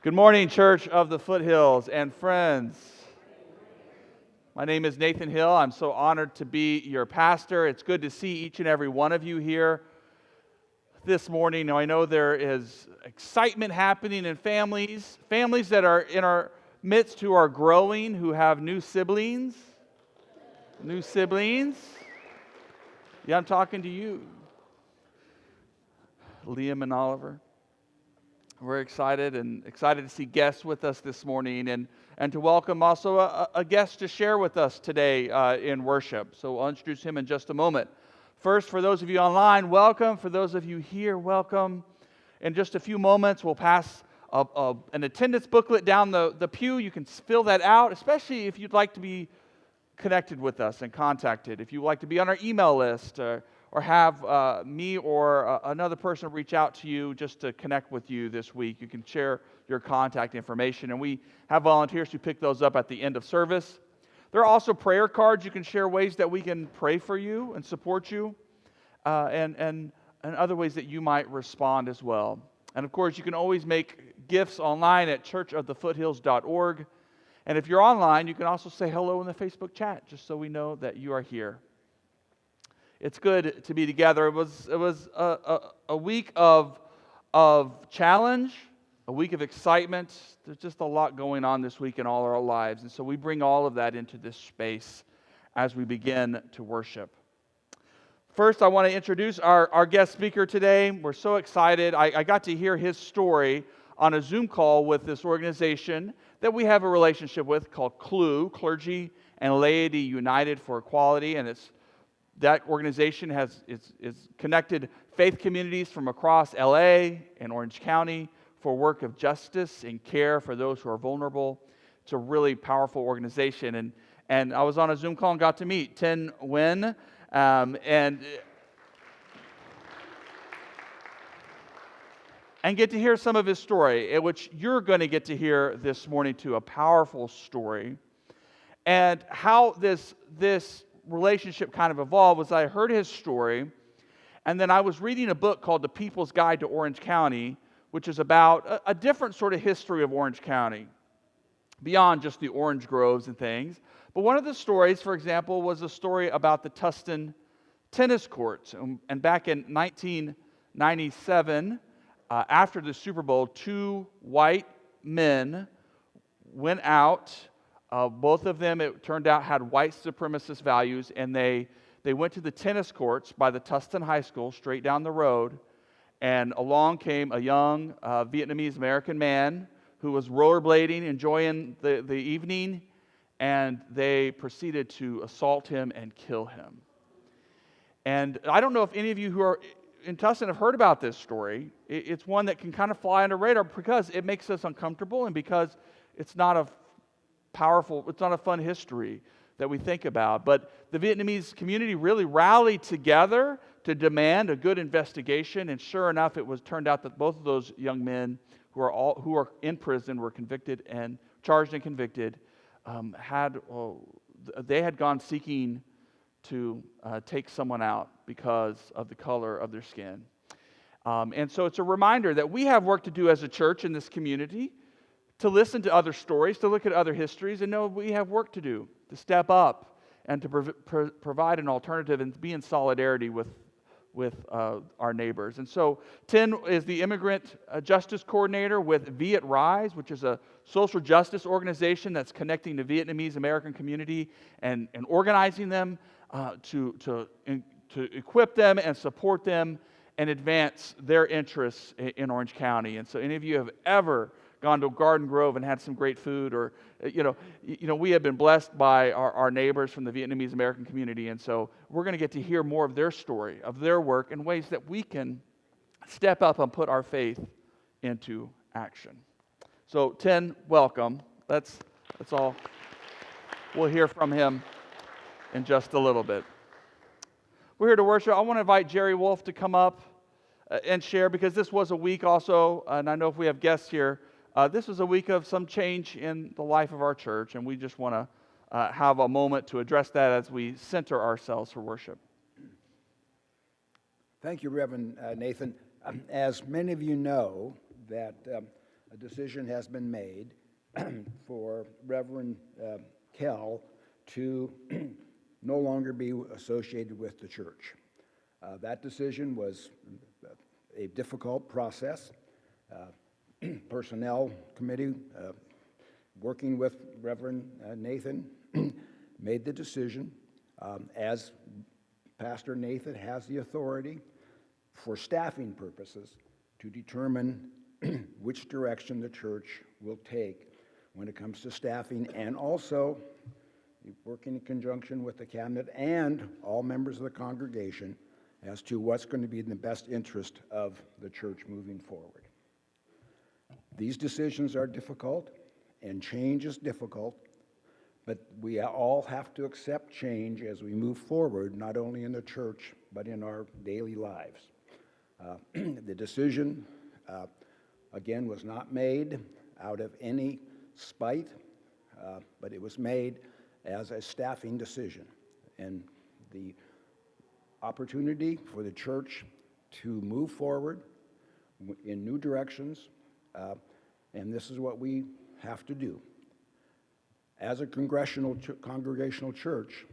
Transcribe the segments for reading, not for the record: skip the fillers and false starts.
Good morning, Church of the Foothills and friends. My name is Nathan Hill. I'm so honored to be your pastor. It's good to see each and every one of you here this morning. Now, I know there is excitement happening in families that are in our midst who are growing, who have new siblings. Yeah, I'm talking to you, Liam and Oliver. We're excited to see guests with us this morning and to welcome also a guest to share with us today in worship. So I'll introduce him in just a moment. First, for those of you online, welcome. For those of you here, welcome. In just a few moments, we'll pass an attendance booklet down the pew. You can fill that out, especially if you'd like to be connected with us and contacted. If you'd like to be on our email list or have me or another person reach out to you just to connect with you this week, you can share your contact information. And we have volunteers who pick those up at the end of service. There are also prayer cards. You can share ways that we can pray for you and support you, and other ways that you might respond as well. And of course, you can always make gifts online at churchofthefoothills.org. And if you're online, you can also say hello in the Facebook chat, just so we know that you are here. It's good to be together. It was a week of challenge, a week of excitement. There's just a lot going on this week in all our lives. And so we bring all of that into this space as we begin to worship. First, I want to introduce our guest speaker today. We're so excited. I got to hear his story on a Zoom call with this organization that we have a relationship with called CLU, Clergy and Laity United for Equality. And that organization is connected faith communities from across LA and Orange County for work of justice and care for those who are vulnerable. It's a really powerful organization. And I was on a Zoom call and got to meet Tin Ngyuen. And get to hear some of his story, which you're going to get to hear this morning too, a powerful story. And how this relationship kind of evolved was I heard his story, and then I was reading a book called The People's Guide to Orange County, which is about a different sort of history of Orange County, beyond just the orange groves and things. But one of the stories, for example, was a story about the Tustin tennis courts. And back in 1997, after the Super Bowl, two white men went out. Both of them, it turned out, had white supremacist values, and they went to the tennis courts by the Tustin High School, straight down the road, and along came a young Vietnamese-American man who was rollerblading, enjoying the evening, and they proceeded to assault him and kill him. And I don't know if any of you who are in Tustin have heard about this story. It's one that can kind of fly under the radar because it makes us uncomfortable and because it's not a fun history that we think about. But the Vietnamese community really rallied together to demand a good investigation, and sure enough, turned out that both of those young men who are in prison were convicted and charged and convicted. They had gone seeking to take someone out because of the color of their skin. And so it's a reminder that we have work to do as a church in this community, to listen to other stories, to look at other histories, and know we have work to do, to step up and to provide an alternative and be in solidarity with our neighbors. And so Tin is the Immigrant Justice Coordinator with VietRise, which is a social justice organization that's connecting the Vietnamese American community and organizing them to equip them and support them and advance their interests in Orange County. And so any of you have ever gone to Garden Grove and had some great food, or we have been blessed by our neighbors from the Vietnamese American community, and so we're going to get to hear more of their story, of their work, and ways that we can step up and put our faith into action. So Tin, welcome. That's all. We'll hear from him in just a little bit. We're here to worship. I want to invite Jerry Wolf to come up and share, because this was a week also, and I know if we have guests here, this was a week of some change in the life of our church, and we just want to have a moment to address that as we center ourselves for worship. Thank you, Reverend Nathan. As many of you know, that a decision has been made for Reverend Kell to no longer be associated with the church. That decision was a difficult process. Personnel committee, working with Reverend Nathan, made the decision. As Pastor Nathan has the authority for staffing purposes to determine which direction the church will take when it comes to staffing, and also working in conjunction with the cabinet and all members of the congregation as to what's going to be in the best interest of the church moving forward. These decisions are difficult, and change is difficult, but we all have to accept change as we move forward, not only in the church, but in our daily lives. The decision, again, was not made out of any spite, but it was made as a staffing decision. And the opportunity for the church to move forward in new directions, and this is what we have to do. As a congregational church,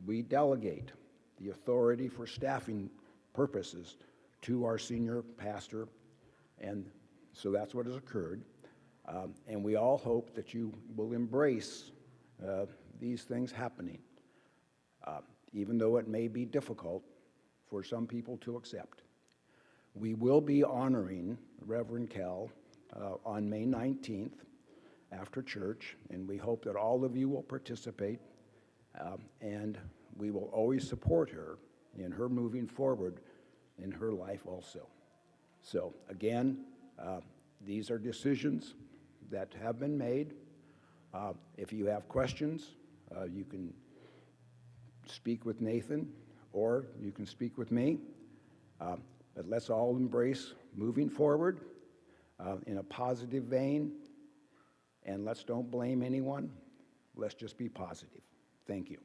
we delegate the authority for staffing purposes to our senior pastor, and so that's what has occurred. And we all hope that you will embrace these things happening, even though it may be difficult for some people to accept. We will be honoring Reverend Kell on May 19th after church, and we hope that all of you will participate, and we will always support her in her moving forward in her life also. So again, these are decisions that have been made. If you have questions, you can speak with Nathan, or you can speak with me. But let's all embrace moving forward in a positive vein, and let's don't blame anyone. Let's just be positive. Thank you.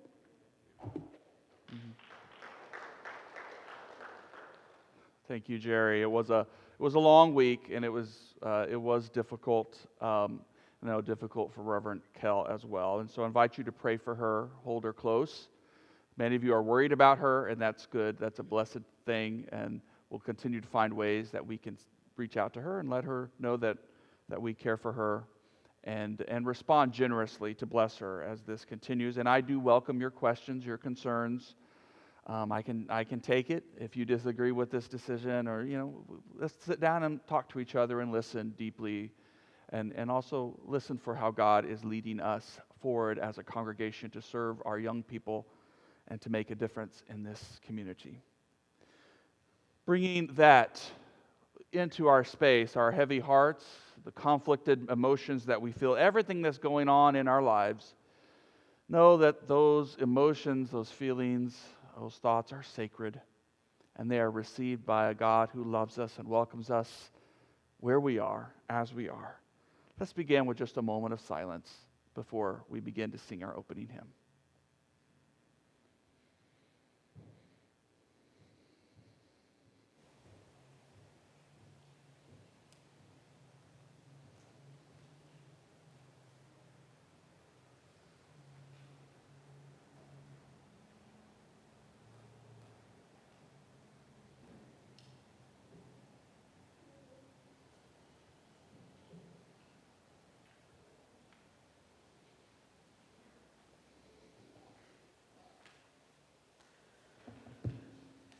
Thank you, Jerry. It was a long week, and it was difficult. Difficult for Reverend Kell as well. And so I invite you to pray for her, hold her close. Many of you are worried about her, and that's good. That's a blessed thing, and we'll continue to find ways that we can reach out to her and let her know that we care for her, and respond generously to bless her as this continues. And I do welcome your questions, your concerns. I can take it if you disagree with this decision, or let's sit down and talk to each other and listen deeply. And also listen for how God is leading us forward as a congregation to serve our young people and to make a difference in this community. Bringing that into our space, our heavy hearts, the conflicted emotions that we feel, everything that's going on in our lives, know that those emotions, those feelings, those thoughts are sacred, and they are received by a God who loves us and welcomes us where we are, as we are. Let's begin with just a moment of silence before we begin to sing our opening hymn.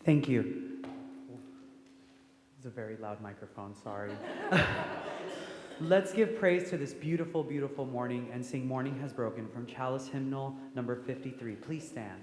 Thank you. It's a very loud microphone, sorry. Let's give praise to this beautiful, beautiful morning and sing Morning Has Broken from Chalice Hymnal number 53. Please stand.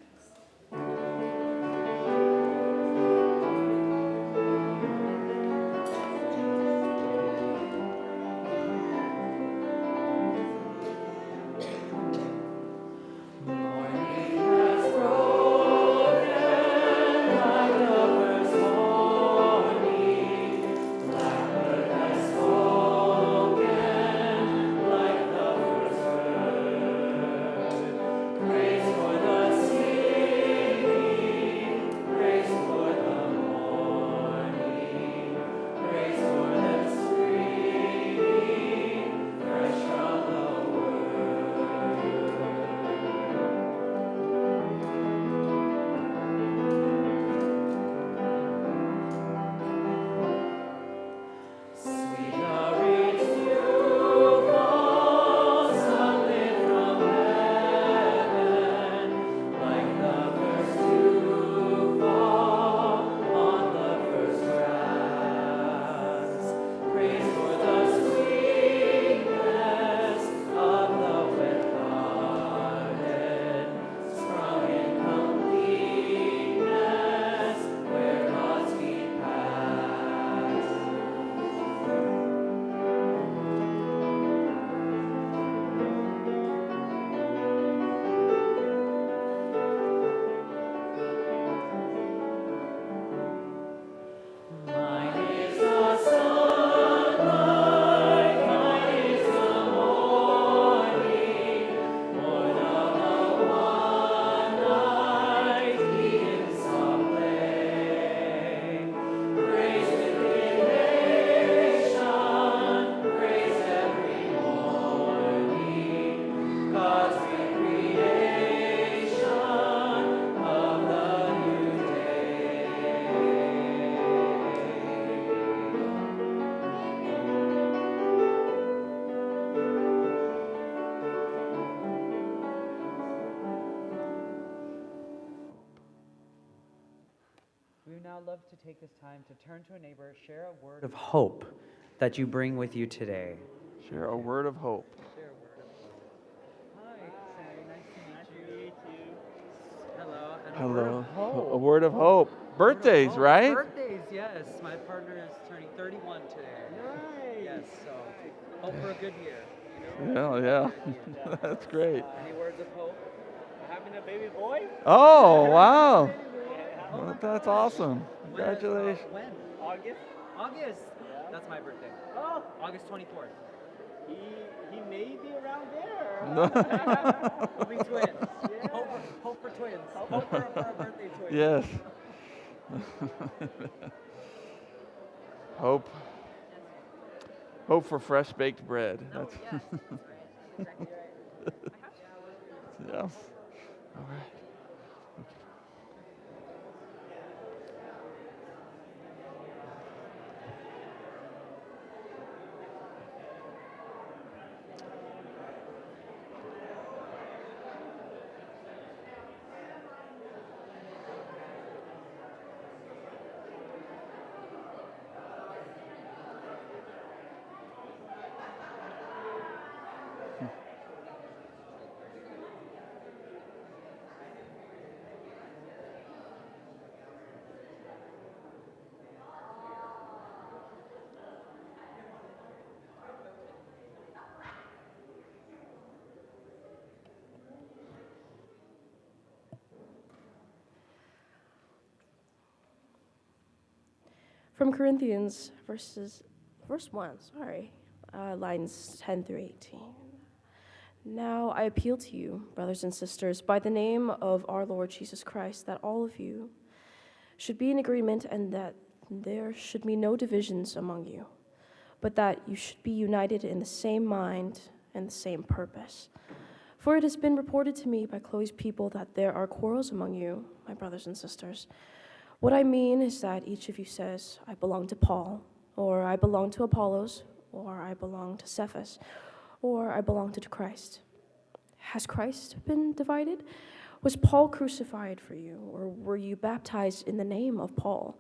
Praise for the sea. love to take this time to turn to a neighbor, share a word of hope that you bring with you today. Share a word of hope. Share a word of hope. Hi, Sammy. Nice to meet you. Hello. And a word Hello. of hope. A word of hope. Birthdays, Oh, right? Birthdays, yes. My partner is turning 31 today. Nice. Yes, so hope for a good year. Yeah. That's great. Any words of hope? Having a baby boy? Oh, wow. Oh my That's gosh. awesome. Congratulations. When? August. August. Yeah. That's my birthday. Oh, August 24th. he may be around there. We'll be twins. Yeah. Hope for twins. Hope for a birthday twin. Yes. Hope. Hope for fresh baked bread. That's Yes, that's right. That's exactly right. yeah. All right. From Corinthians, verse 1, lines 10 through 18. Now I appeal to you, brothers and sisters, by the name of our Lord Jesus Christ, that all of you should be in agreement and that there should be no divisions among you, but that you should be united in the same mind and the same purpose. For it has been reported to me by Chloe's people that there are quarrels among you, my brothers and sisters. What I mean is that each of you says, I belong to Paul, or I belong to Apollos, or I belong to Cephas, or I belong to Christ. Has Christ been divided? Was Paul crucified for you, or were you baptized in the name of Paul?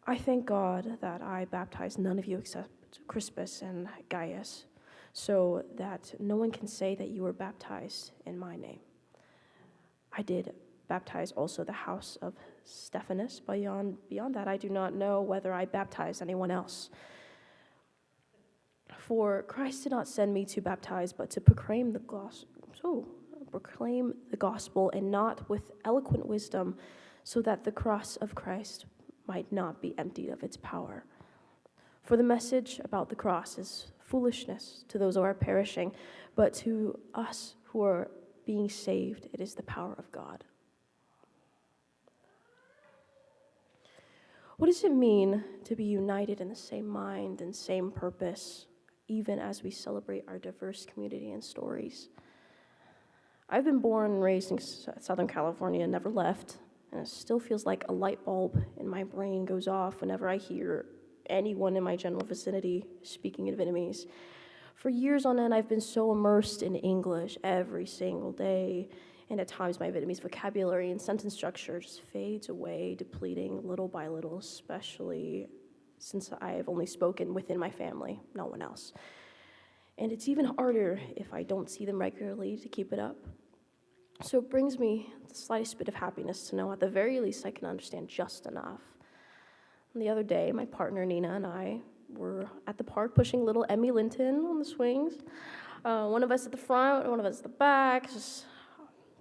I thank God that I baptized none of you except Crispus and Gaius, so that no one can say that you were baptized in my name. I did baptize also the house of Stephanas. Beyond that, I do not know whether I baptized anyone else. For Christ did not send me to baptize, but to proclaim the gospel, and not with eloquent wisdom, so that the cross of Christ might not be emptied of its power. For the message about the cross is foolishness to those who are perishing, but to us who are being saved, it is the power of God. What does it mean to be united in the same mind and same purpose, even as we celebrate our diverse community and stories? I've been born and raised in Southern California and never left, and it still feels like a light bulb in my brain goes off whenever I hear anyone in my general vicinity speaking in Vietnamese. For years on end, I've been so immersed in English every single day, and at times my Vietnamese vocabulary and sentence structure just fades away, depleting little by little, especially since I have only spoken within my family, no one else. And it's even harder if I don't see them regularly to keep it up. So it brings me the slightest bit of happiness to know at the very least I can understand just enough. And the other day, my partner Nina and I were at the park pushing little Emmy Linton on the swings. One of us at the front, one of us at the back, just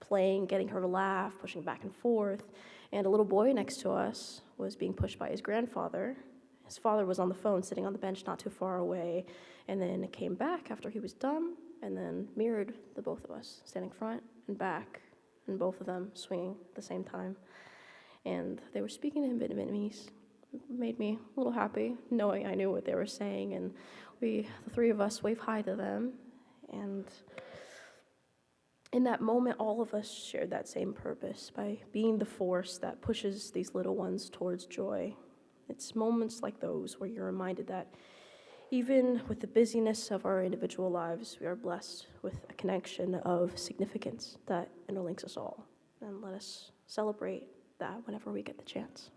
playing, getting her to laugh, pushing back and forth. And a little boy next to us was being pushed by his grandfather. His father was on the phone, sitting on the bench not too far away, and then came back after he was done, and then mirrored the both of us, standing front and back, and both of them swinging at the same time. And they were speaking to him in Vietnamese. It made me a little happy, knowing I knew what they were saying, and the three of us waved hi to them, and in that moment, all of us shared that same purpose by being the force that pushes these little ones towards joy. It's moments like those where you're reminded that even with the busyness of our individual lives, we are blessed with a connection of significance that interlinks us all. And let us celebrate that whenever we get the chance.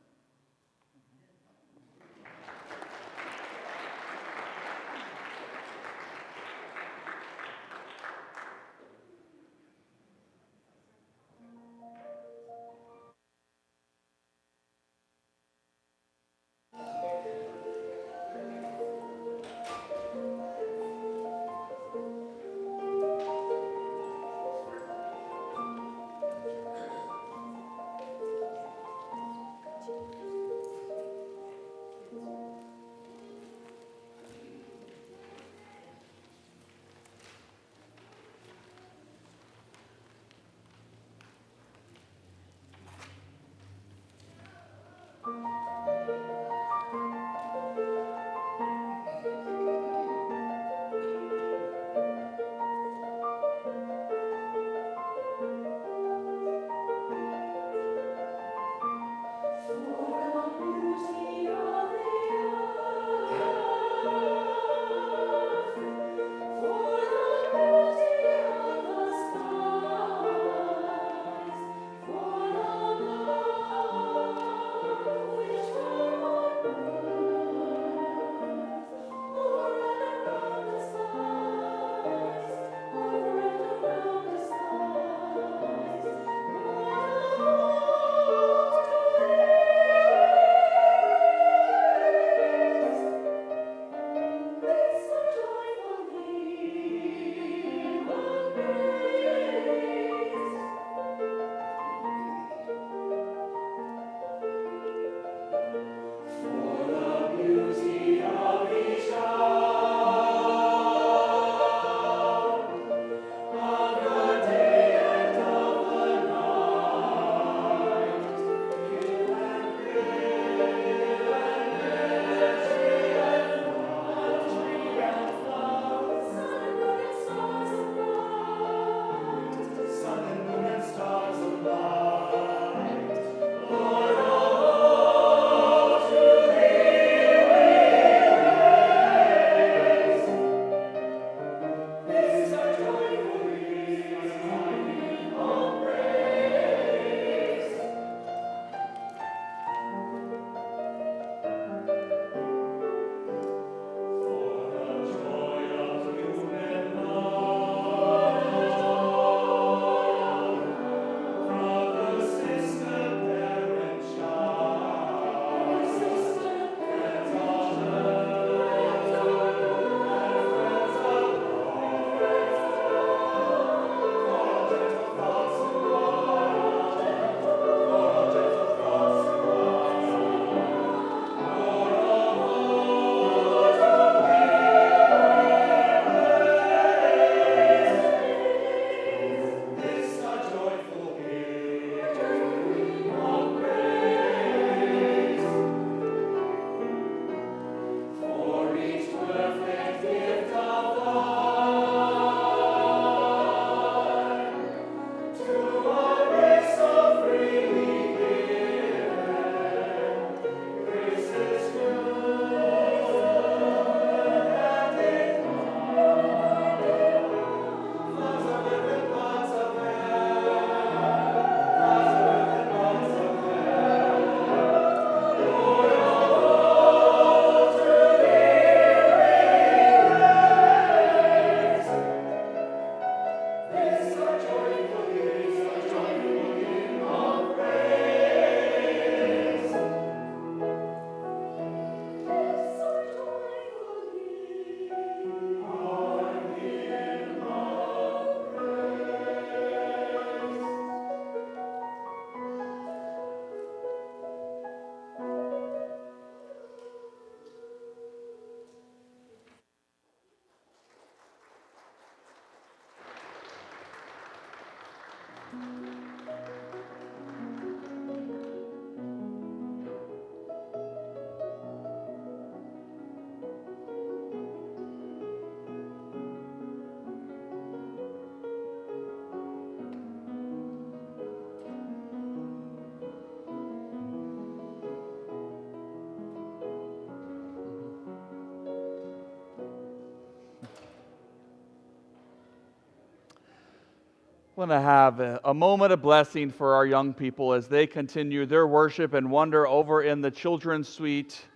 want to have a moment of blessing for our young people as they continue their worship and wonder over in the children's suite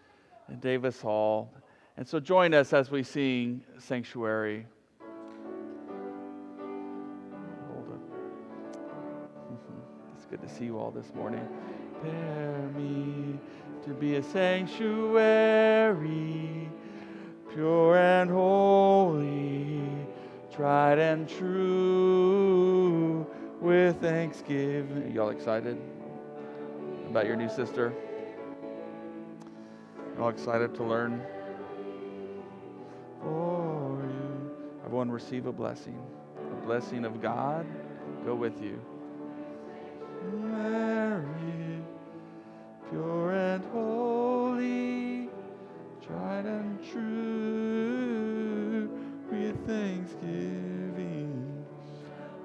in Davis Hall. And so join us as we sing Sanctuary. Hold on. It's good to see you all this morning. Prepare me to be a sanctuary, pure and holy, tried and true, with thanksgiving. Y'all excited about your new sister? Y'all excited to learn? For you. Everyone receive a blessing. The blessing of God go with you. Mary, pure and holy, tried and true, with thanksgiving,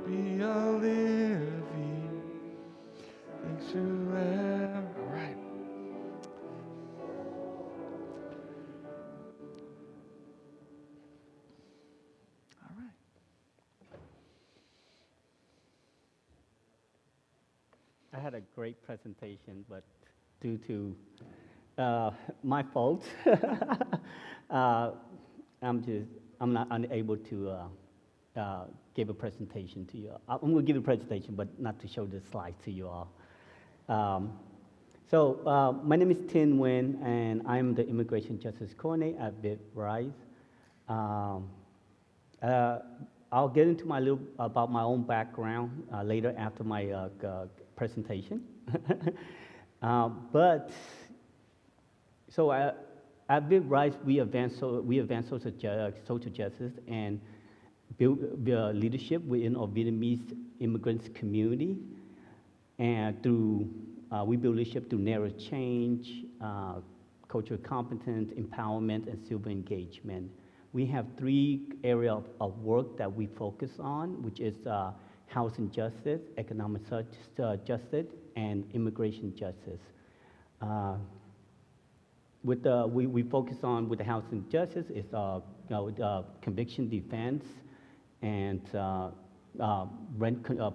be a living sanctuary. All right. All right. I had a great presentation, but due to my fault, I'm not unable to give a presentation to you. I'm going to give a presentation, but not to show the slides to you all. My name is Tin Ngyuen, and I'm the Immigration Justice Coordinator at VietRise. I'll get into about my own background later after my presentation. At VietRise, we advance social justice and build leadership within our Vietnamese immigrants community, and we build leadership through narrative change, cultural competence, empowerment, and civil engagement. We have 3 areas of work that we focus on, which is housing justice, economic justice, and immigration justice. We focus on with the housing justice is conviction defense and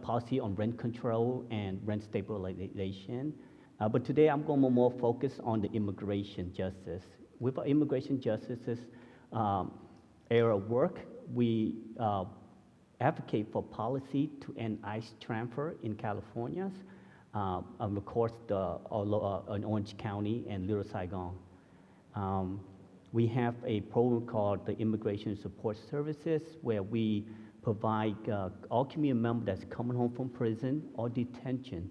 policy on rent control and rent stabilization. But today I'm going to more focus on the immigration justice. With our immigration justice area of work, we advocate for policy to end ICE transfer in California, of course, in Orange County and Little Saigon. We have a program called the Immigration Support Services, where we provide all community members that's coming home from prison or detention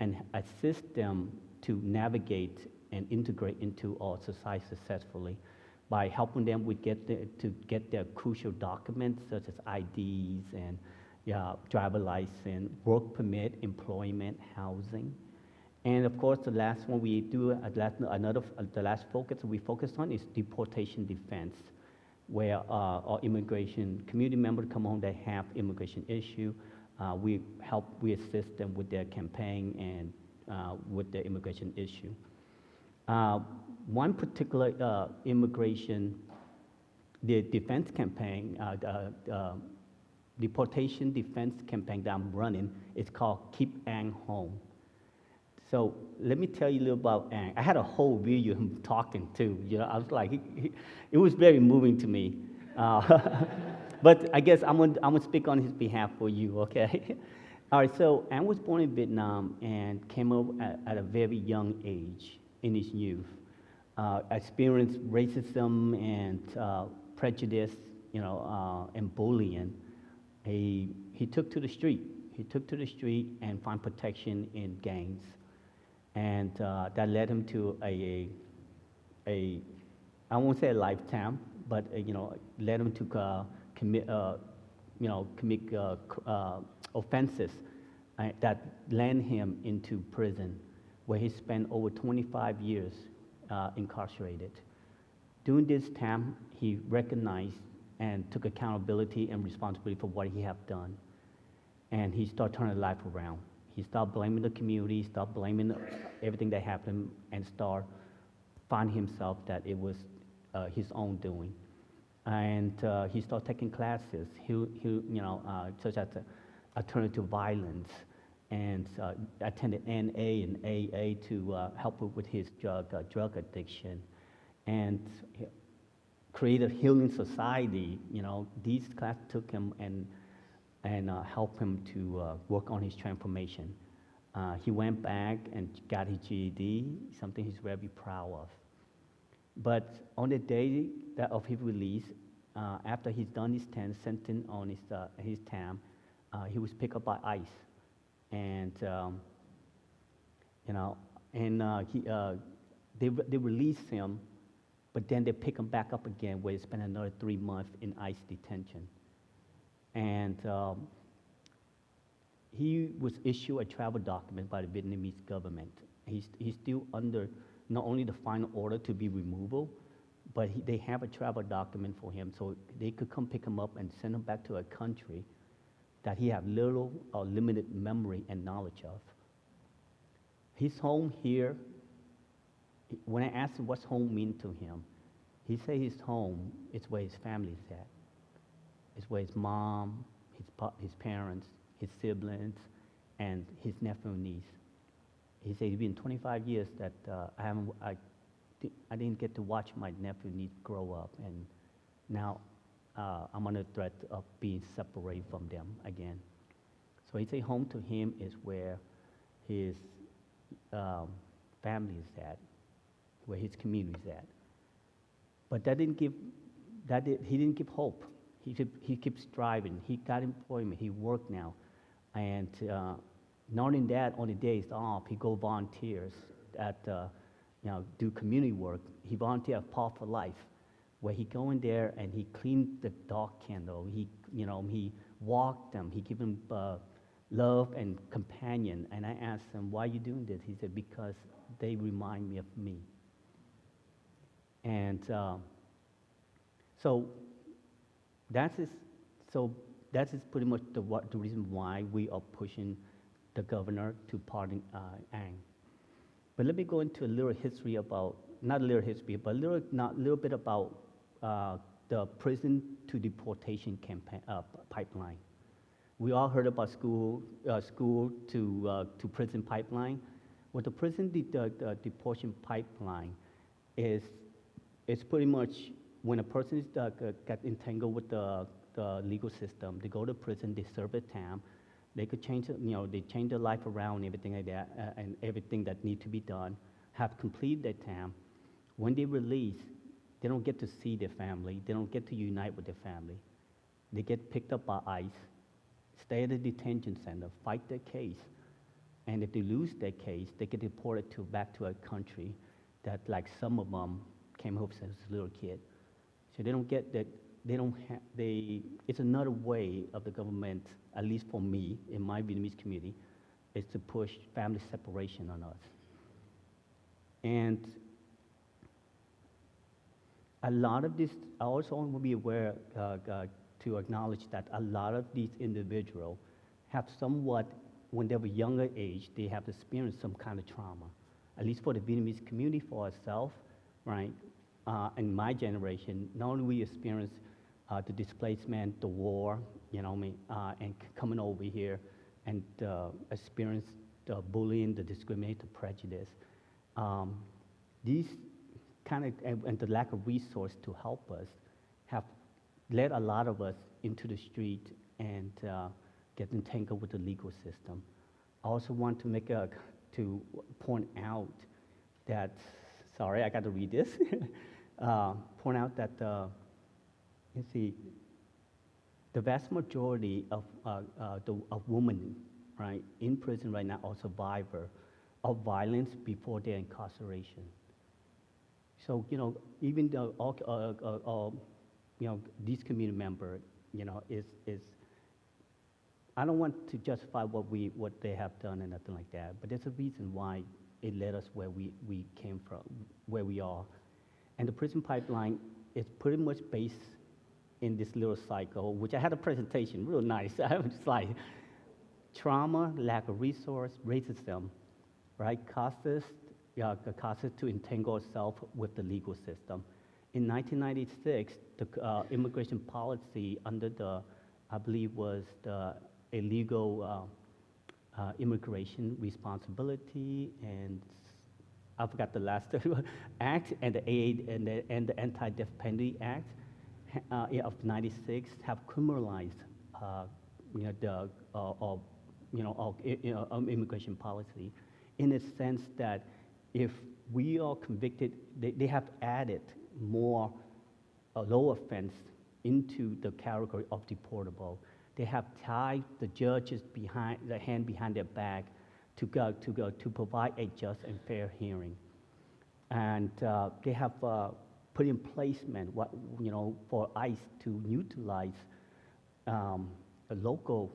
and assist them to navigate and integrate into our society successfully by helping them to get their crucial documents such as IDs and driver license, work permit, employment, housing. And of course, the last one we do, the last focus we focus on is deportation defense, where our immigration community members come home that have immigration issue. We assist them with their campaign and with their immigration issue. One particular immigration, the defense campaign, deportation defense campaign that I'm running is called Keep Ang Home. So let me tell you a little about Ang. I had a whole video of him talking too. I was like, it was very moving to me. But I guess I'm gonna speak on his behalf for you, okay? All right, so Ang was born in Vietnam and came over at a very young age in his youth. Experienced racism and prejudice, and bullying. He took to the street. He took to the street and found protection in gangs. And that led him to I won't say a lifetime, but led him to commit offenses that land him into prison, where he spent over 25 years incarcerated. During this time, he recognized and took accountability and responsibility for what he had done, and he started turning life around. He stopped blaming the community, stopped blaming everything that happened, and started finding himself that it was his own doing. And he started taking classes, such as alternative violence, and attended NA and AA to help him with his drug addiction, and create a healing society. These class took him and helped him to work on his transformation. He went back and got his GED, something he's very proud of. But on the day of his release, after he's done his sentence on his term, he was picked up by ICE, and they released him, but then they pick him back up again, where he spent another 3 months in ICE detention. And he was issued a travel document by the Vietnamese government. He's still under not only the final order to be removable, but they have a travel document for him, so they could come pick him up and send him back to a country that he had little or limited memory and knowledge of. His home here, when I asked him what's home mean to him, he said his home is where his family is at. It's where his mom, his parents, his siblings, and his nephew and niece. He said it's been 25 years that I didn't get to watch my nephew and niece grow up, and now I'm under threat of being separated from them again. So he said home to him is where his family is at, where his community is at. But he didn't give hope. He keeps striving. He got employment. He worked now, and not only that, on the days off, he go volunteers at do community work. He volunteered at Paul for Life, where he go in there and he cleaned the dog kennel. He walked them. He give them love and companion. And I asked him, "Why are you doing this?" He said, "Because they remind me of me." And so that is pretty much the reason why we are pushing the governor to pardon Ang. But let me go into a little history about, not a little history, but a little bit about the prison to deportation campaign pipeline. We all heard about school to prison pipeline. Well, the prison deportation pipeline is pretty much when a person is got entangled with the legal system, they go to prison, they serve a time, they could change, they change their life around, everything like that, and everything that need to be done, have completed their time. When they release, they don't get to see their family, they don't get to unite with their family. They get picked up by ICE, stay at a detention center, fight their case, and if they lose their case, they get deported back to a country that, like some of them, came home as a little kid. So they don't get that. It's another way of the government, at least for me, in my Vietnamese community, is to push family separation on us. And a lot of this, I also want to be aware to acknowledge that a lot of these individuals have somewhat, when they were younger age, they have experienced some kind of trauma. At least for the Vietnamese community, for ourselves, right? In my generation, not only we experienced the displacement, the war, and coming over here and experience the bullying, the discrimination, the prejudice. These kind of, and the lack of resource to help us have led a lot of us into the street and get entangled with the legal system. I also want to to point out that, sorry, I got to read this, point out that you see, the vast majority of women, right, in prison right now are survivors of violence before their incarceration. So, even though these community members, is I don't want to justify what they have done and nothing like that, but there's a reason why it led us where we came from, where we are. And the prison pipeline is pretty much based in this little cycle, which I had a presentation, real nice. I have a slide. Trauma, lack of resource, racism, right? Causes to entangle ourselves with the legal system. In 1996, the immigration policy under I believe was the a legal immigration responsibility, and I forgot the last act, and the aid and the Anti-Death Penalty Act of '96 have criminalized you know, the immigration policy, in the sense that if we are convicted, they have added more low offense into the category of deportable. They have tied the judges behind the hand behind their back to provide a just and fair hearing, and they have put in placement for ICE to utilize local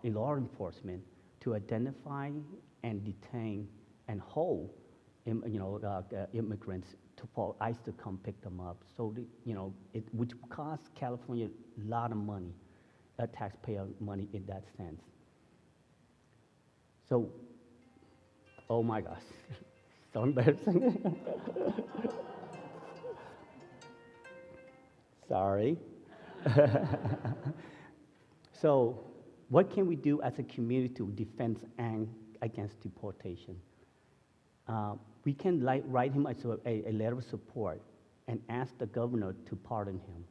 law enforcement to identify and detain and hold immigrants for ICE to come pick them up. So it would cost California a lot of money, taxpayer money in that sense. So, oh my gosh, so embarrassing. Sorry. So, what can we do as a community to defend Ang against deportation? We can write him a letter of support and ask the governor to pardon him.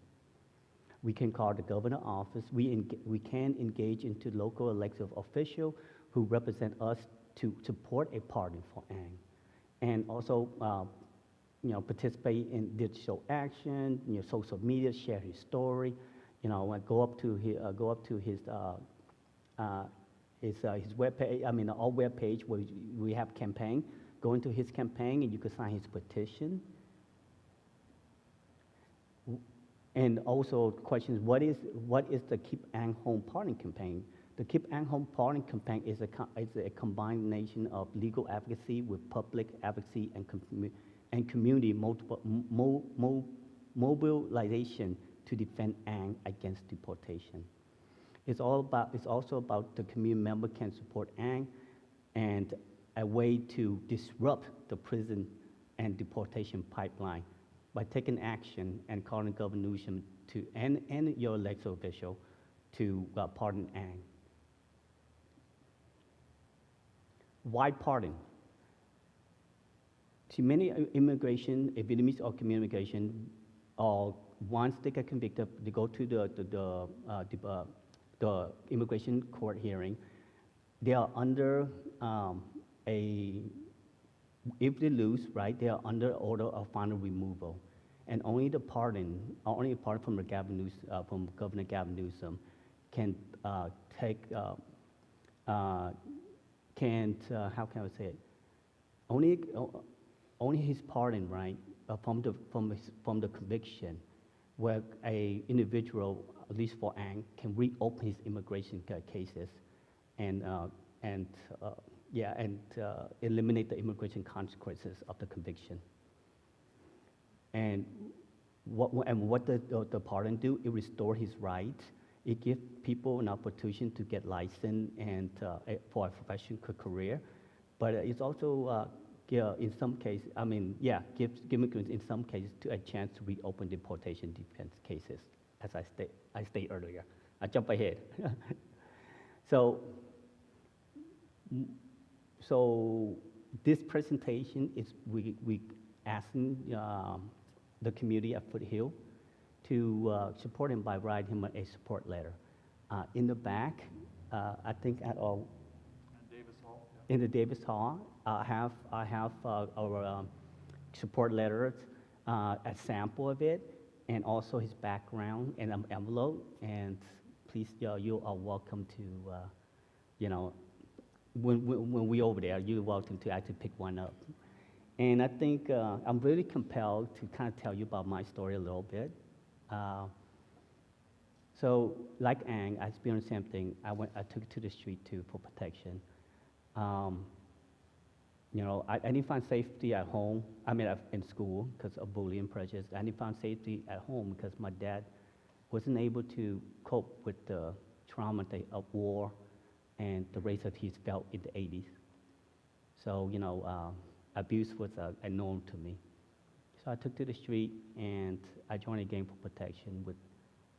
We can call the governor's office. We can engage into local elected officials who represent us to support a pardon for Ang, and also participate in digital action, social media, share his story, go up to his web page. I mean, our web page where we have campaign. Go into his campaign and you can sign his petition. And also questions, what is the Keep Ang Home Pardon campaign? The Keep Ang Home Pardon campaign is a combination of legal advocacy with public advocacy and community mobilization to defend Ang against deportation. It's also about the community member can support Ang, and a way to disrupt the prison and deportation pipeline by taking action and calling Governor Newsom and your elected official to pardon Ang. Why pardon? See, many immigration, Vietnamese or community immigration, once they get convicted, they go to the immigration court hearing. They are under if they lose, right, they are under order of final removal, and only a pardon from Governor Gavin Newsom can how can I say it? Only his pardon, right, from the conviction, where a individual, at least for Ang, can reopen his immigration cases, and eliminate the immigration consequences of the conviction. And what the pardon do? It restores his rights. It gives people an opportunity to get licensed and for a professional career. But it's also in some cases, gives immigrants in some cases a chance to reopen deportation defense cases, as I stated earlier. I jump ahead. So this presentation is we asking the community at Foothill to support him by writing him a support letter. In the back, I think at all. Davis Hall. In the Davis Hall, I have our support letters, a sample of it, and also his background and an envelope. And please, you are welcome to, when we over there, you're welcome to actually pick one up. And I think I'm really compelled to kind of tell you about my story a little bit. So, like Ang, I experienced the same thing. I took to the street too for protection. I didn't find safety at home. In school because of bullying and prejudice. I didn't find safety at home because my dad wasn't able to cope with the trauma of war and the race that he's felt in the 80s. So, abuse was a norm to me. So I took to the street and I joined a gang for protection, which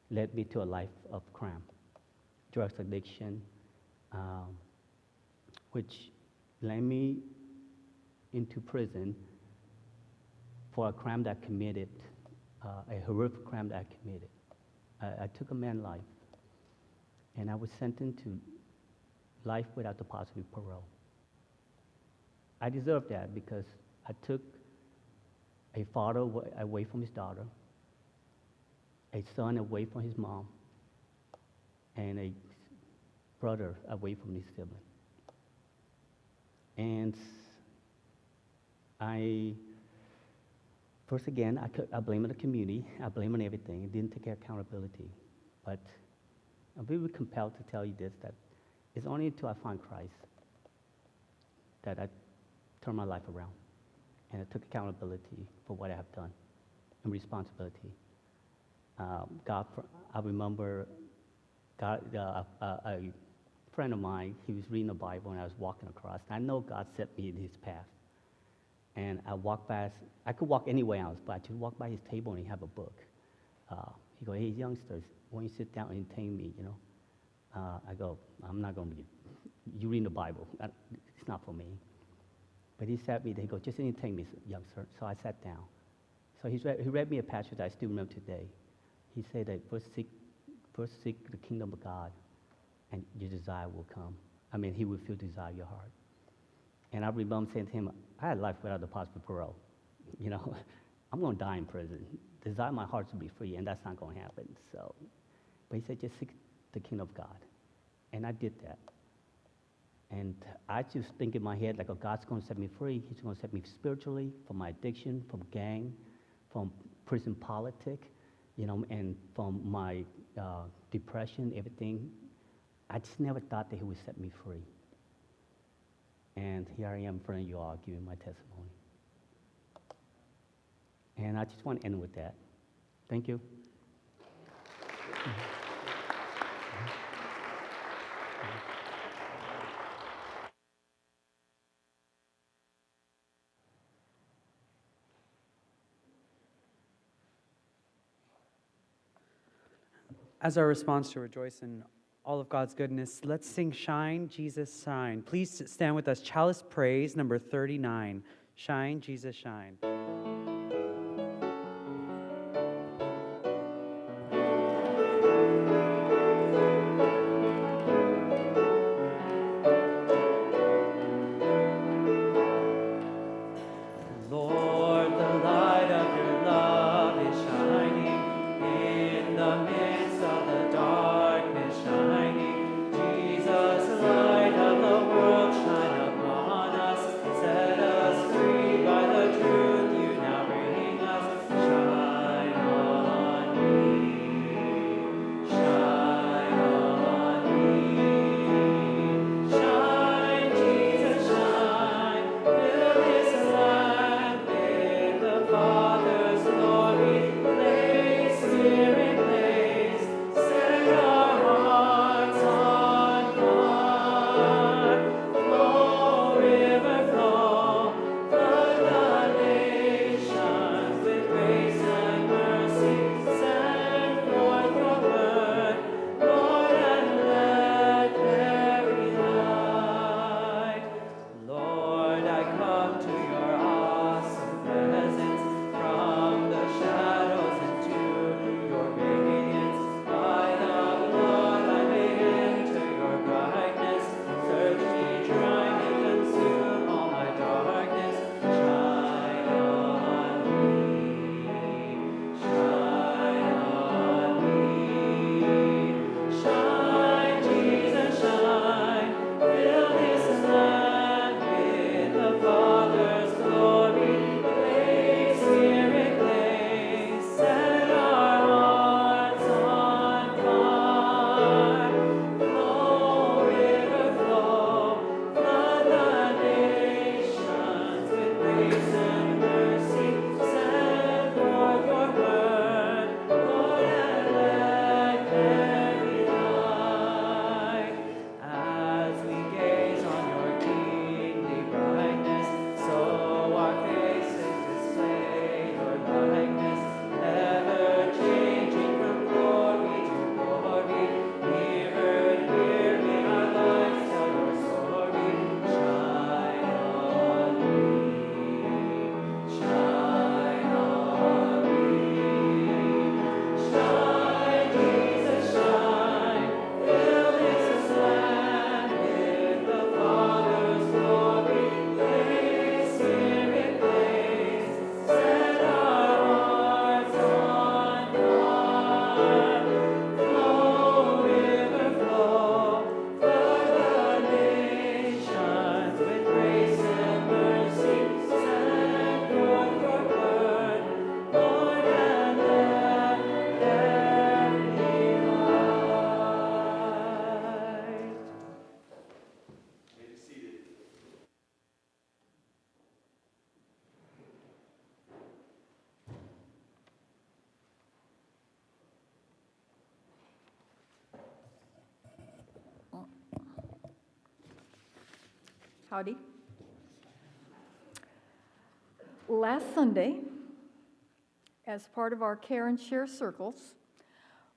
led me to a life of crime. drug addiction, which led me into prison for a crime that I committed, a horrific crime that I committed. I took a man's life, and I was sentenced to life without the possibility of parole. I deserved that because I took a father away from his daughter, a son away from his mom, and a brother away from his sibling. And first again, I blame the community. I blame on everything. It didn't take accountability. But I'm really compelled to tell you this, that it's only until I find Christ that I turn my life around. And I took accountability for what I have done and responsibility. I remember a friend of mine, he was reading the Bible and I was walking across. And I know God set me in his path. And I walked past, I could walk anywhere else, but I just walked by his table and he had a book. He goes, "Hey, youngsters, why don't you sit down and entertain me, you know?" I go, "I'm not going to read. You read the Bible. It's not for me." But he sat me there, he goes, "Just entertain me, youngster." So I sat down. So he read me a passage that I still remember today. He said that first seek the kingdom of God, and your desire will come. He will feel desire in your heart. And I remember saying to him, I had life without the possible parole. You know, I'm going to die in prison. Desire my heart to be free, and that's not going to happen. So, but he said, just seek the kingdom of God. And I did that. And I just think in my head, like, oh, God's going to set me free. He's going to set me spiritually from my addiction, from gang, from prison politics, you know, and from my depression, everything. I just never thought that he would set me free. And here I am in front of you all giving my testimony. And I just want to end with that. Thank you. As our response to rejoice in all of God's goodness, let's sing Shine, Jesus, Shine. Please stand with us. Chalice Praise, number 39. Shine, Jesus, Shine. Lord, the light of your love is shining in the midst of the darkness shining. Jesus, light of the world, shine upon us, set us free by the truth Howdy. Last Sunday, as part of our Care and Share circles,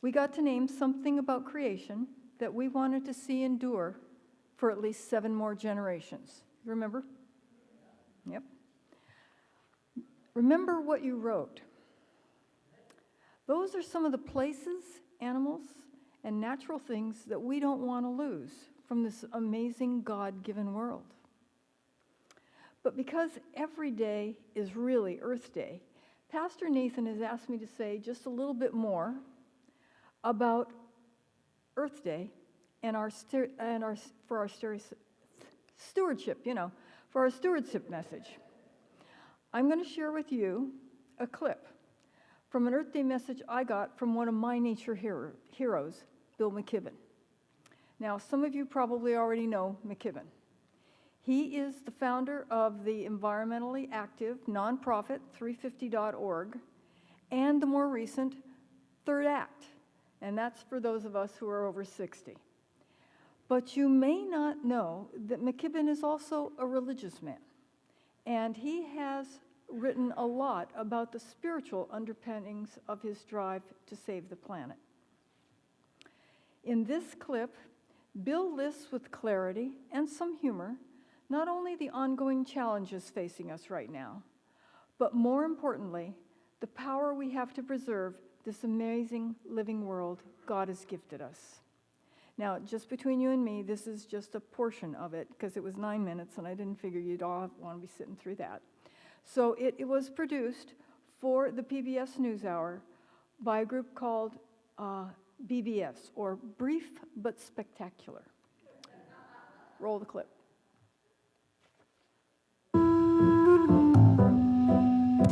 we got to name something about creation that we wanted to see endure for at least 7 more generations. Remember? Yep. Remember what you wrote. Those are some of the places, animals, and natural things that we don't want to lose from this amazing God-given world. But because every day is really Earth Day, Pastor Nathan has asked me to say just a little bit more about Earth Day and for our stewardship, for our stewardship message. I'm going to share with you a clip from an Earth Day message I got from one of my nature heroes, Bill McKibben. Now, some of you probably already know McKibben. He is the founder of the environmentally active nonprofit 350.org and the more recent Third Act, and that's for those of us who are over 60. But you may not know that McKibben is also a religious man, and he has written a lot about the spiritual underpinnings of his drive to save the planet. In this clip, Bill lists with clarity and some humor not only the ongoing challenges facing us right now, but more importantly, the power we have to preserve this amazing living world God has gifted us. Now, just between you and me, this is just a portion of it, because it was 9 minutes, and I didn't figure you'd all want to be sitting through that. So it was produced for the PBS NewsHour by a group called BBS, or Brief But Spectacular. Roll the clip.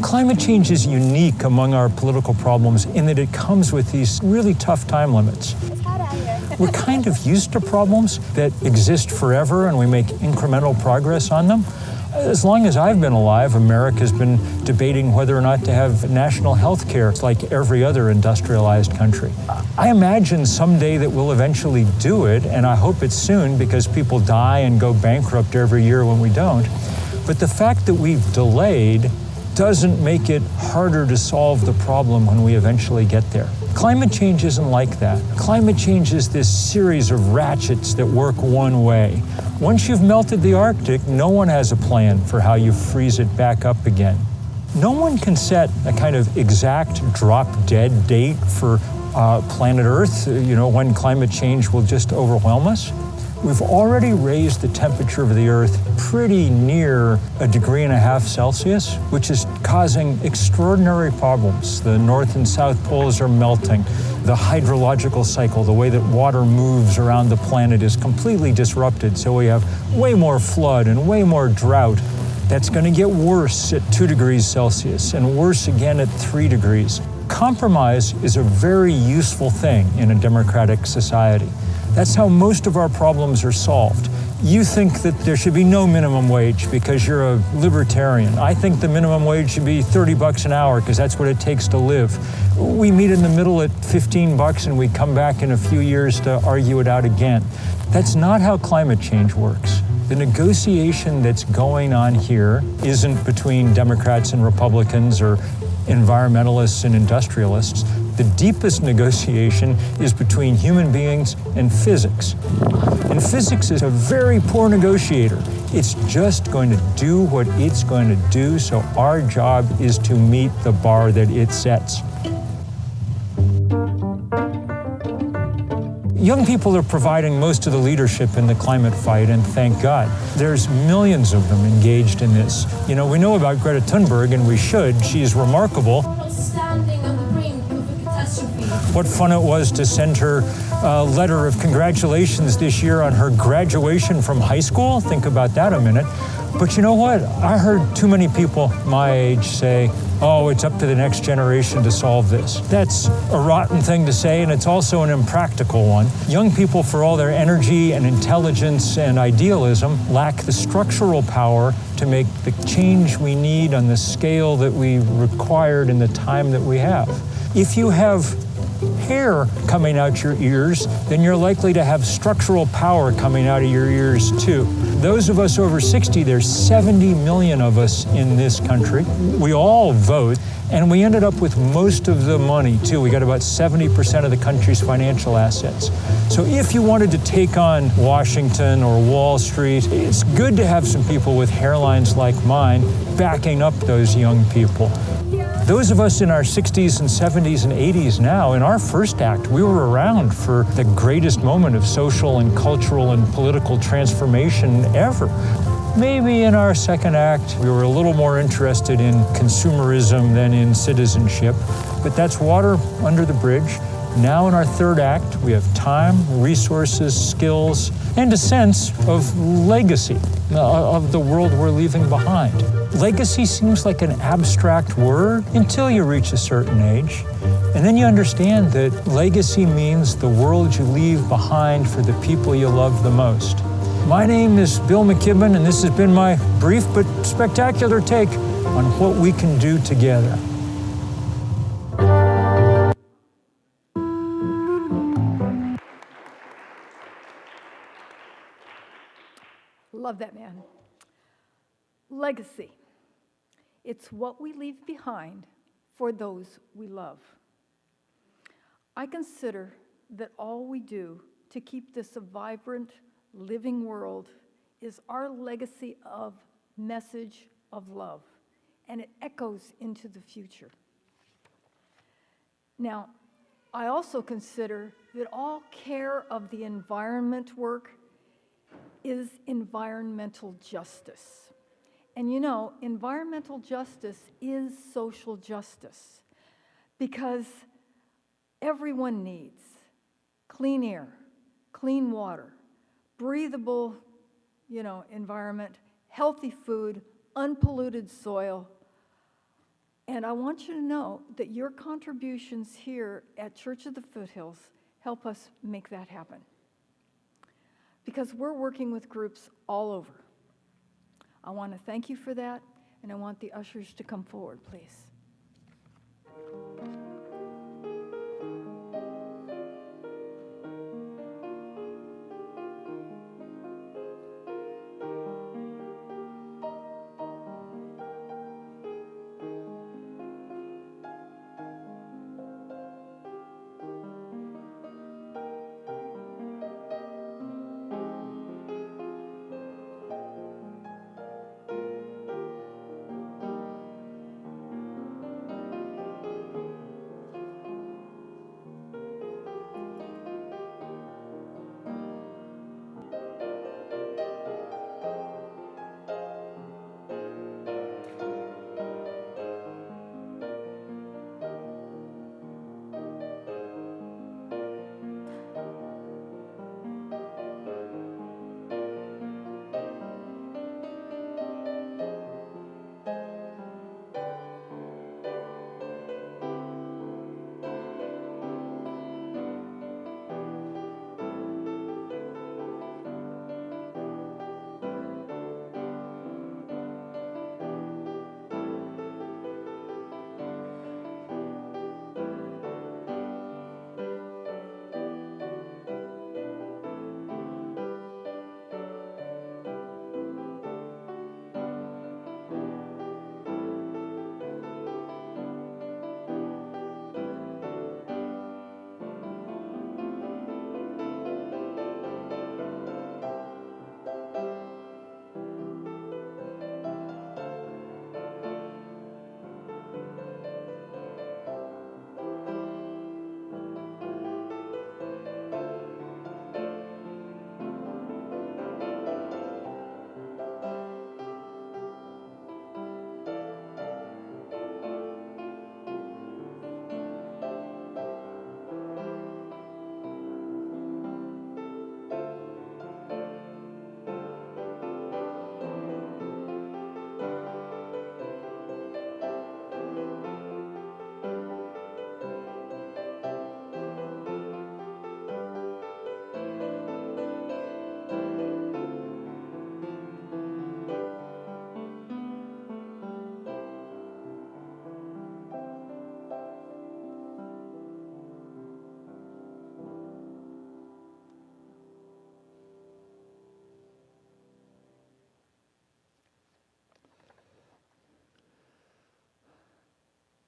Climate change is unique among our political problems in that it comes with these really tough time limits. It's hot out here. We're kind of used to problems that exist forever and we make incremental progress on them. As long as I've been alive, America's been debating whether or not to have national health care like every other industrialized country. I imagine someday that we'll eventually do it, and I hope it's soon because people die and go bankrupt every year when we don't. But the fact that we've delayed doesn't make it harder to solve the problem when we eventually get there. Climate change isn't like that. Climate change is this series of ratchets that work one way. Once you've melted the Arctic, no one has a plan for how you freeze it back up again. No one can set a kind of exact drop-dead date for planet Earth, when climate change will just overwhelm us. We've already raised the temperature of the Earth pretty near 1.5 degrees Celsius, which is causing extraordinary problems. The North and South poles are melting. The hydrological cycle, the way that water moves around the planet, is completely disrupted. So we have way more flood and way more drought. That's going to get worse at 2 degrees Celsius and worse again at 3 degrees. Compromise is a very useful thing in a democratic society. That's how most of our problems are solved. You think that there should be no minimum wage because you're a libertarian. I think the minimum wage should be $30 an hour because that's what it takes to live. We meet in the middle at $15 and we come back in a few years to argue it out again. That's not how climate change works. The negotiation that's going on here isn't between Democrats and Republicans or environmentalists and industrialists. The deepest negotiation is between human beings and physics. And physics is a very poor negotiator. It's just going to do what it's going to do, so our job is to meet the bar that it sets. Young people are providing most of the leadership in the climate fight, and thank God. There's millions of them engaged in this. We know about Greta Thunberg, and we should. She's remarkable. Standing on the brink of a catastrophe. What fun it was to send her a letter of congratulations this year on her graduation from high school. Think about that a minute. But you know what? I heard too many people my age say, oh, it's up to the next generation to solve this. That's a rotten thing to say, and it's also an impractical one. Young people, for all their energy and intelligence and idealism, lack the structural power to make the change we need on the scale that we required in the time that we have. If you have hair coming out your ears, then you're likely to have structural power coming out of your ears too. Those of us over 60, there's 70 million of us in this country. We all vote, and we ended up with most of the money too. We got about 70% of the country's financial assets. So if you wanted to take on Washington or Wall Street, it's good to have some people with hairlines like mine backing up those young people. Those of us in our 60s and 70s and 80s now, in our first act, we were around for the greatest moment of social and cultural and political transformation ever. Maybe in our second act, we were a little more interested in consumerism than in citizenship, but that's water under the bridge. Now in our third act, we have time, resources, skills, and a sense of legacy, of the world we're leaving behind. Legacy seems like an abstract word until you reach a certain age. And then you understand that legacy means the world you leave behind for the people you love the most. My name is Bill McKibben, and this has been my brief but spectacular take on what we can do together. Love that man. Legacy. It's what we leave behind for those we love. I consider that all we do to keep this a vibrant, living world is our legacy of message of love, and it echoes into the future. Now, I also consider that all care of the environment work is environmental justice. And you know, environmental justice is social justice because everyone needs clean air, clean water, breathable, environment, healthy food, unpolluted soil. And I want you to know that your contributions here at Church of the Foothills help us make that happen. Because we're working with groups all over. I want to thank you for that, and I want the ushers to come forward, please.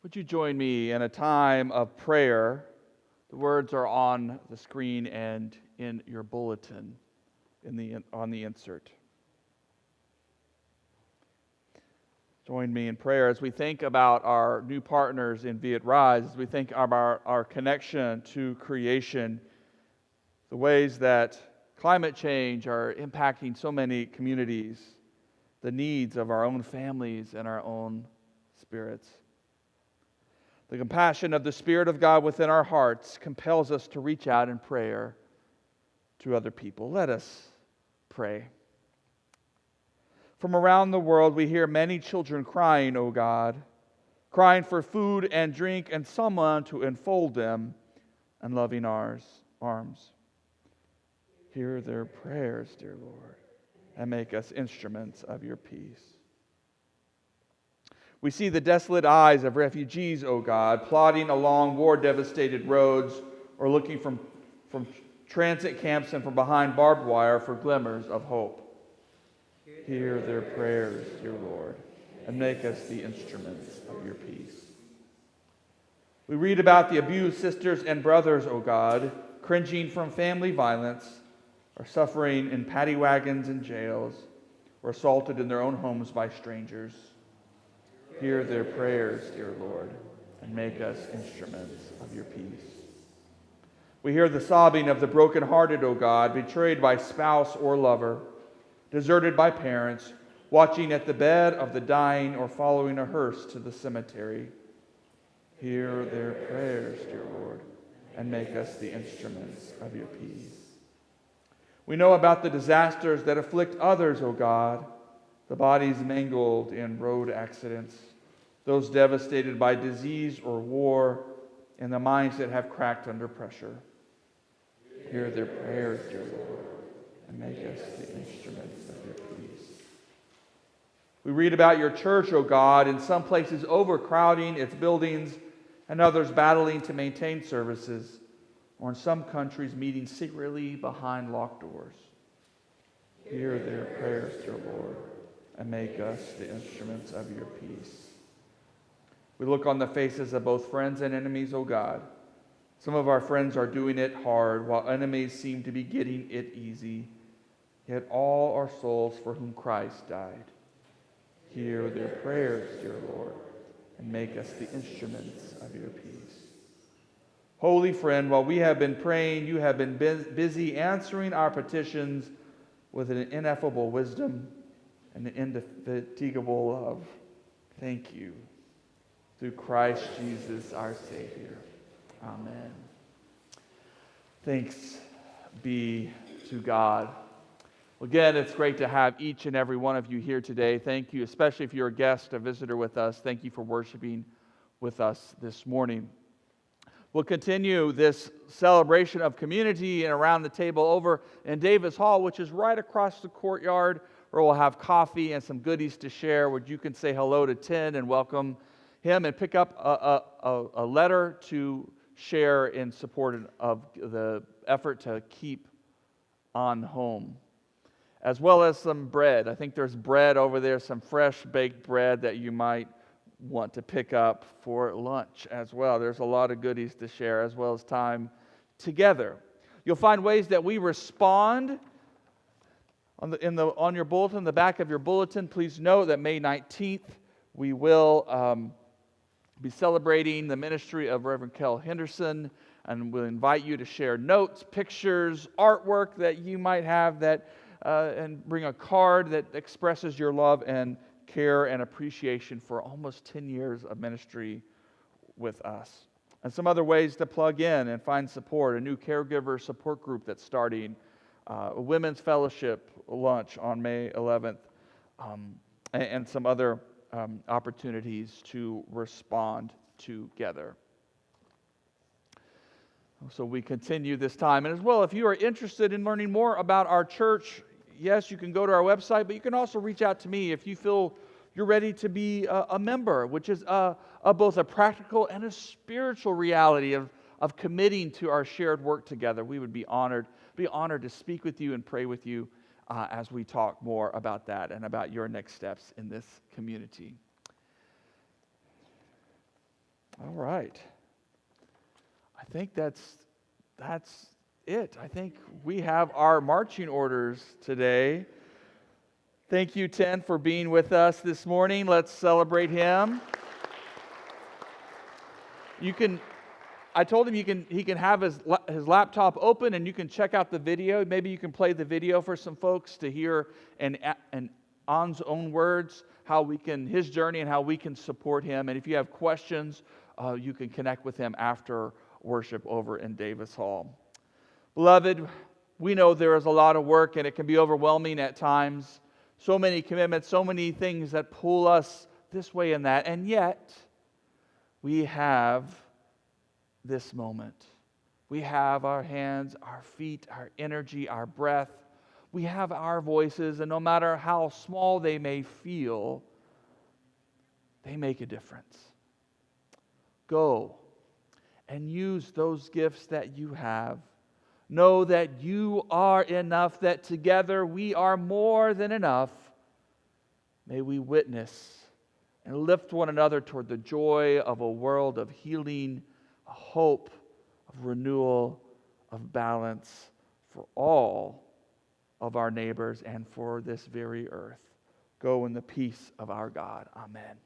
Would you join me in a time of prayer? The words are on the screen and in your bulletin on the insert. Join me in prayer as we think about our new partners in VietRise, as we think about our connection to creation, the ways that climate change are impacting so many communities, the needs of our own families and our own spirits. The compassion of the Spirit of God within our hearts compels us to reach out in prayer to other people. Let us pray. From around the world, we hear many children crying, O God, crying for food and drink and someone to enfold them in loving arms. Hear their prayers, dear Lord, and make us instruments of your peace. We see the desolate eyes of refugees, O God, plodding along war-devastated roads or looking from transit camps and from behind barbed wire for glimmers of hope. Hear their prayers, dear Lord, and make us the instruments of your peace. We read about the abused sisters and brothers, O God, cringing from family violence, or suffering in paddy wagons and jails, or assaulted in their own homes by strangers. Hear their prayers, dear Lord, and make us instruments of your peace. We hear the sobbing of the brokenhearted, O God, betrayed by spouse or lover, deserted by parents, watching at the bed of the dying or following a hearse to the cemetery. Hear their prayers, dear Lord, and make us the instruments of your peace. We know about the disasters that afflict others, O God, the bodies mangled in road accidents, those devastated by disease or war, and the minds that have cracked under pressure. Hear their prayers, dear Lord, and make us the instruments of your peace. We read about your church, O God, in some places overcrowding its buildings and others battling to maintain services, or in some countries meeting secretly behind locked doors. Hear their prayers, dear Lord, and make us the instruments of your peace. We look on the faces of both friends and enemies, O God. Some of our friends are doing it hard, while enemies seem to be getting it easy. Yet all are souls for whom Christ died. Hear their prayers, dear Lord, and make us the instruments of your peace. Holy friend, while we have been praying, you have been busy answering our petitions with an ineffable wisdom and an indefatigable love. Thank you. Through Christ Jesus, our Savior. Amen. Thanks be to God. Again, it's great to have each and every one of you here today. Thank you, especially if you're a guest, a visitor with us. Thank you for worshiping with us this morning. We'll continue this celebration of community and around the table over in Davis Hall, which is right across the courtyard, where we'll have coffee and some goodies to share, where you can say hello to Tin and welcome him and pick up a letter to share in support of the effort to keep on home, as well as some bread. I think there's bread over there, some fresh baked bread that you might want to pick up for lunch as well. There's a lot of goodies to share, as well as time together. You'll find ways that we respond on your bulletin, the back of your bulletin. Please note that May 19th we will be celebrating the ministry of Reverend Kel Henderson, and we'll invite you to share notes, pictures, artwork that you might have and bring a card that expresses your love and care and appreciation for almost 10 years of ministry with us. And some other ways to plug in and find support: a new caregiver support group that's starting, a women's fellowship lunch on May 11th, and some other opportunities to respond together. So we continue this time. And as well, if you are interested in learning more about our church, yes, you can go to our website, but you can also reach out to me if you feel you're ready to be a member, which is both a practical and a spiritual reality of committing to our shared work together. We would be honored to speak with you and pray with you as we talk more about that and about your next steps in this community. All right. I think that's it. I think we have our marching orders today. Thank you, Tin, for being with us this morning. Let's celebrate him. I told him he can have his laptop open and you can check out the video. Maybe you can play the video for some folks to hear in On's own words his journey and how we can support him. And if you have questions, you can connect with him after worship over in Davis Hall. Beloved, we know there is a lot of work and it can be overwhelming at times. So many commitments, so many things that pull us this way and that. And yet, we have this moment. We have our hands, our feet, our energy, our breath. We have our voices, and no matter how small they may feel, they make a difference. Go and use those gifts that you have. Know that you are enough, that together we are more than enough. May we witness and lift one another toward the joy of a world of healing, a hope of renewal, of balance for all of our neighbors and for this very earth. Go in the peace of our God. Amen.